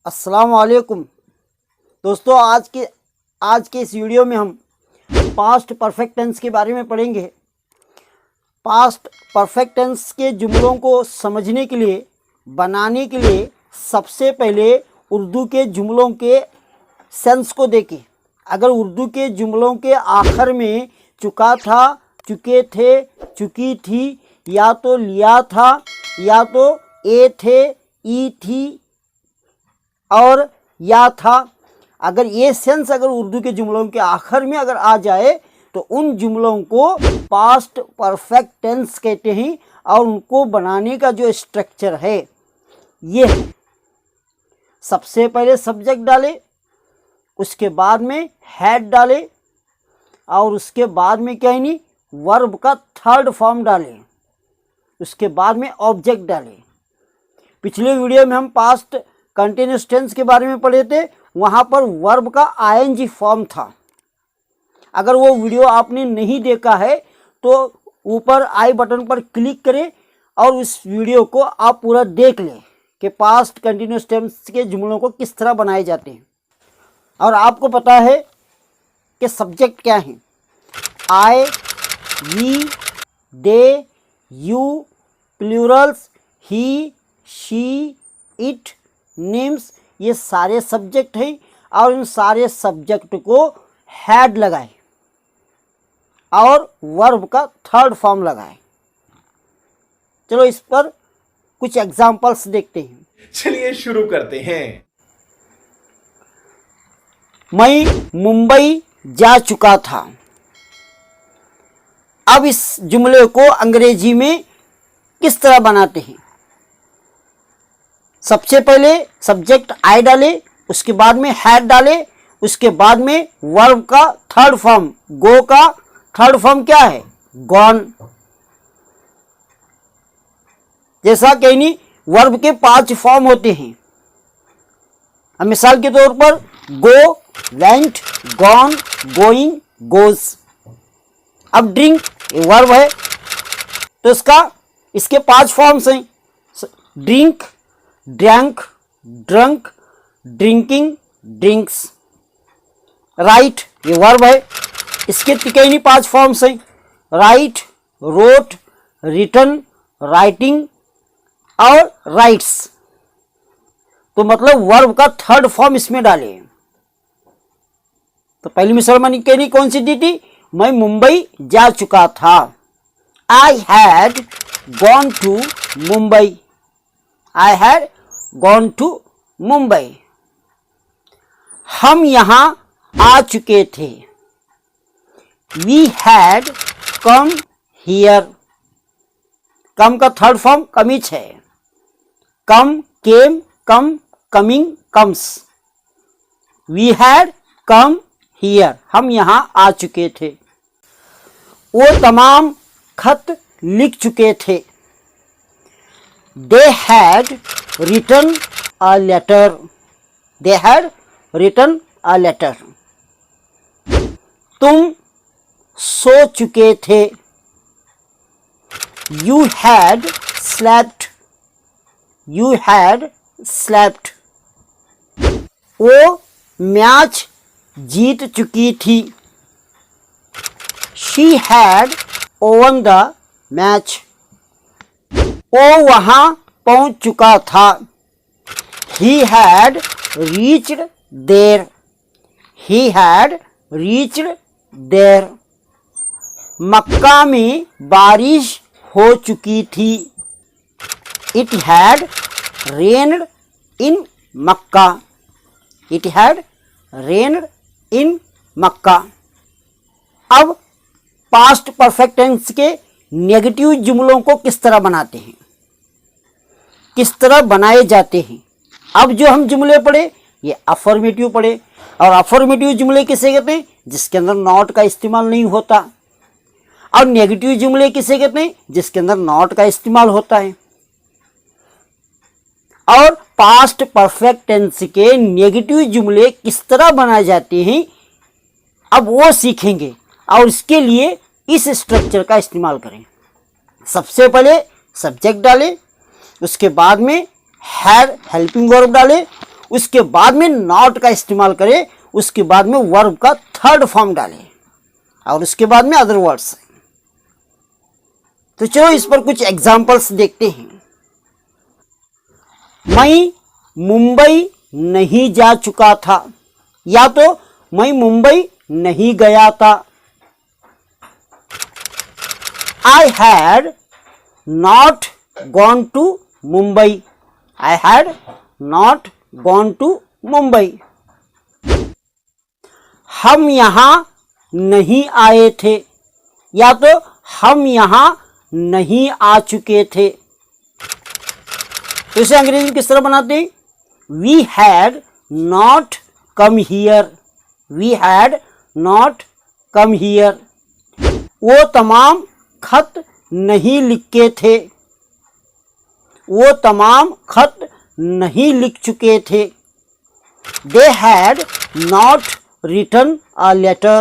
अस्सलाम वालेकुम दोस्तों, आज के इस वीडियो में हम पास्ट परफेक्ट टेंस के बारे में पढ़ेंगे। पास्ट परफेक्ट टेंस के जुमलों को समझने के लिए, बनाने के लिए सबसे पहले उर्दू के जुमलों के सेंस को देखें। अगर उर्दू के जुमलों के आखिर में चुका था, चुके थे, चुकी थी, या तो लिया था, या तो ए थे, ई थी और या था, अगर ये सेंस अगर उर्दू के जुमलों के आखिर में अगर आ जाए तो उन जुमलों को पास्ट परफेक्ट टेंस कहते हैं। और उनको बनाने का जो स्ट्रक्चर है ये है, सबसे पहले सब्जेक्ट डाले, उसके बाद में हैड डाले और उसके बाद में क्या है नहीं वर्ब का थर्ड फॉर्म डाले, उसके बाद में ऑब्जेक्ट डाले। पिछले वीडियो में हम पास्ट कंटिन्यूअस टेंस के बारे में पढ़े थे, वहाँ पर वर्ब का आईएनजी फॉर्म था। अगर वो वीडियो आपने नहीं देखा है तो ऊपर आई बटन पर क्लिक करें और उस वीडियो को आप पूरा देख लें कि पास्ट कंटिन्यूअस टेंस के जुमलों को किस तरह बनाए जाते हैं। और आपको पता है कि सब्जेक्ट क्या है, I, we, they, you, plurals, he, she, it, names, ये सारे सब्जेक्ट हैं। और इन सारे सब्जेक्ट को हैड लगाए और वर्ब का थर्ड फॉर्म लगाए। चलो इस पर कुछ एग्जाम्पल्स देखते हैं। चलिए शुरू करते हैं। मैं मुंबई जा चुका था। अब इस जुमले को अंग्रेजी में किस तरह बनाते हैं? सबसे पहले सब्जेक्ट आई डाले, उसके बाद में हैड डाले, उसके बाद में वर्ब का थर्ड फॉर्म, गो का थर्ड फॉर्म क्या है, गॉन। जैसा कहीं नहीं वर्ब के 5 फॉर्म होते हैं। अब मिसाल के तौर पर गो, वेंट, गॉन, गोइंग, गोज। अब ड्रिंक ये वर्ब है तो इसके 5 फॉर्म्स हैं, drink, drank, drunk, drinking, drinks. Right ये वर्ब है, इसके कई नहीं 5 फॉर्म्स हैं, राइट, रोट, रिटन, राइटिंग और राइट्स। तो मतलब वर्ब का थर्ड फॉर्म इसमें डाले। तो पहली मिसाल मैंने कहनी कौन सी दी थी, मैं मुंबई जा चुका था। I had gone to Mumbai. I had gone to Mumbai. हम यहां आ चुके थे। We had come here. Come का थर्ड फॉर्म कमिच है, come, came, come, coming, comes. We had come here, हम यहां आ चुके थे। वो तमाम खत लिख चुके थे। They had written a letter. They had written a letter. तुम सो चुके थे। You had slept. You had slept. वो मैच जीत चुकी थी। She had won the match. वो वहां पहुंच चुका था। He had reached there. He had reached there. मक्का में बारिश हो चुकी थी। It had rained in Makkah. It had rained in Makkah. अब पास्ट परफेक्ट टेंस के नेगेटिव जुमलों को किस तरह बनाते हैं, किस तरह बनाए जाते हैं। अब जो हम जुमले पढ़े ये अफर्मेटिव पढ़े। और अफर्मेटिव जुमले किसे कहते हैं, जिसके अंदर नॉट का इस्तेमाल नहीं होता। और नेगेटिव जुमले किसे कहते हैं, जिसके अंदर नॉट का इस्तेमाल होता है। और पास्ट परफेक्ट टेंस के नेगेटिव जुमले किस तरह बनाए जाते हैं अब वो सीखेंगे। और इसके लिए इस स्ट्रक्चर का इस्तेमाल करें। सबसे पहले सब्जेक्ट डालें, उसके बाद में हैड हेल्पिंग वर्ब डालें, उसके बाद में नॉट का इस्तेमाल करें, उसके बाद में वर्ब का थर्ड फॉर्म डालें और उसके बाद में अदर वर्ड्स। तो चलो इस पर कुछ एग्जाम्पल्स देखते हैं। मैं मुंबई नहीं जा चुका था, या तो मैं मुंबई नहीं गया था। I had not gone to Mumbai. I had not gone to Mumbai. हम यहाँ नहीं आए थे, या तो हम यहाँ नहीं आ चुके थे। तो इसे अंग्रेजी में किस तरह बनाते हैं? We had not come here. We had not come here. वो तमाम खत नहीं लिखे थे, वो तमाम खत नहीं लिख चुके थे। They had not written a letter.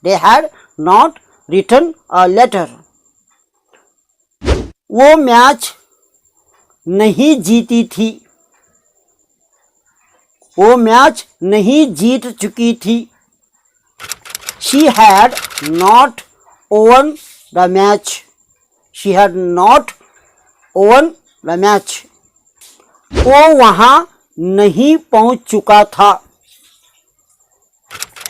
They had not written a letter. वो मैच नहीं जीती थी, वो मैच नहीं जीत चुकी थी। She had not won the match. She had not won the match. वो वहां नहीं पहुंच चुका था।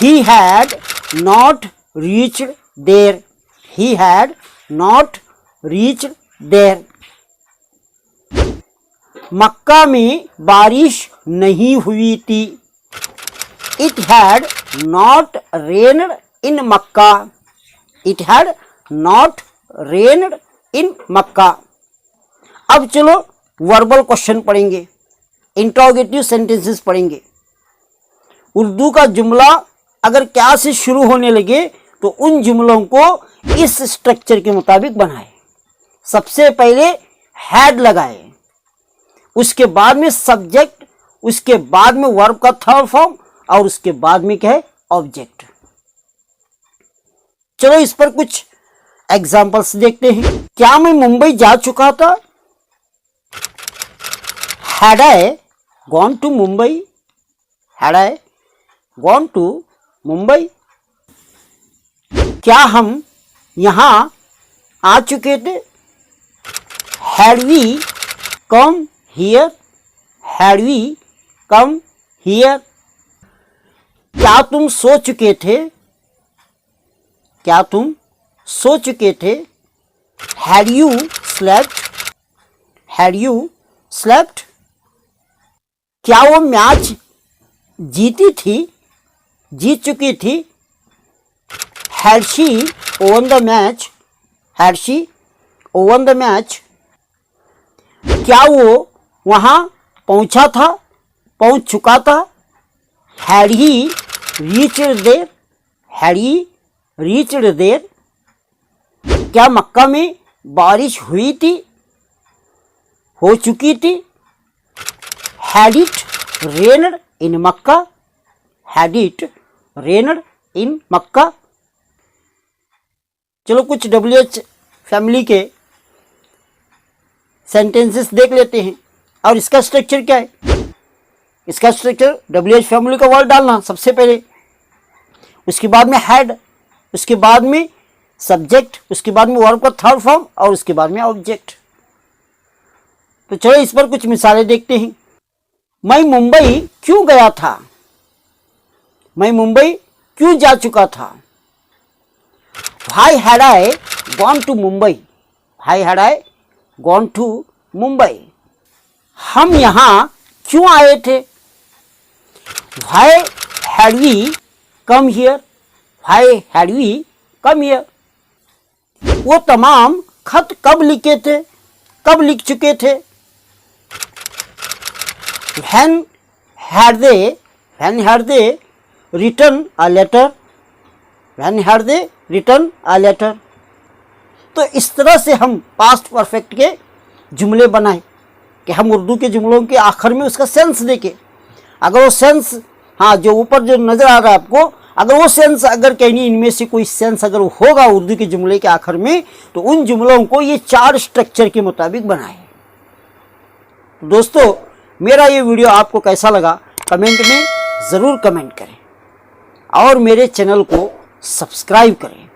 He had not reached there. He had not reached there. मक्का में बारिश नहीं हुई थी। It had not rained in Makkah. It had not rained in Makkah. अब चलो वर्बल क्वेश्चन पढ़ेंगे, इंट्रोगेटिव सेंटेंसेस पढ़ेंगे। उर्दू का जुमला अगर क्या से शुरू होने लगे तो उन जुमलों को इस स्ट्रक्चर के मुताबिक बनाए। सबसे पहले हैड लगाए, उसके बाद में सब्जेक्ट, उसके बाद में वर्ब का थर्ड फॉर्म और उसके बाद में क्या है? ऑब्जेक्ट। चलो इस पर कुछ एग्जाम्पल्स देखते हैं। क्या मैं मुंबई जा चुका था? Had I gone to Mumbai? Had I gone to Mumbai? क्या हम यहाँ आ चुके थे? Had we come here? Had we come here? क्या तुम सो चुके थे? क्या तुम सो चुके थे? Had you slept? Had you slept? क्या वो मैच जीती थी? जीत चुकी थी? Had she won the match? Had she won the match? क्या वो वहां पहुंचा था? पहुंच चुका था? Had he reached there? Had he reached there? क्या मक्का में बारिश हुई थी? हो चुकी थी? Had it rained in Makkah? Had it rained in Makkah? चलो कुछ WH फैमिली के सेंटेंसेस देख लेते हैं। और इसका स्ट्रक्चर क्या है? इसका स्ट्रक्चर WH फैमिली का वर्ड डालना सबसे पहले, उसके बाद में हैड, उसके बाद में सब्जेक्ट, उसके बाद में वर्ब का थर्ड फॉर्म और उसके बाद में ऑब्जेक्ट। तो चलो इस पर कुछ मिसालें देखते हैं। मैं मुंबई क्यों गया था? मैं मुंबई क्यों जा चुका था? Why had I gone to Mumbai? Why had I gone to Mumbai? हम यहाँ क्यों आए थे? Why had we come here? Why had we come here? वो तमाम खत कब लिखे थे? कब लिख चुके थे? When had they written a letter? When had they written a letter? तो इस तरह से हम पास्ट परफेक्ट के जुमले बनाए कि हम उर्दू के जुमलों के आखिर में उसका सेंस देखें। अगर वो सेंस, हाँ जो ऊपर जो नज़र आ रहा है आपको, अगर वो सेंस अगर कहीं इनमें से कोई सेंस अगर होगा उर्दू के जुमले के आखिर में, तो उन जुमलों को ये चार स्ट्रक्चर के मुताबिक बनाए। दोस्तों मेरा ये वीडियो आपको कैसा लगा कमेंट में ज़रूर कमेंट करें और मेरे चैनल को सब्सक्राइब करें।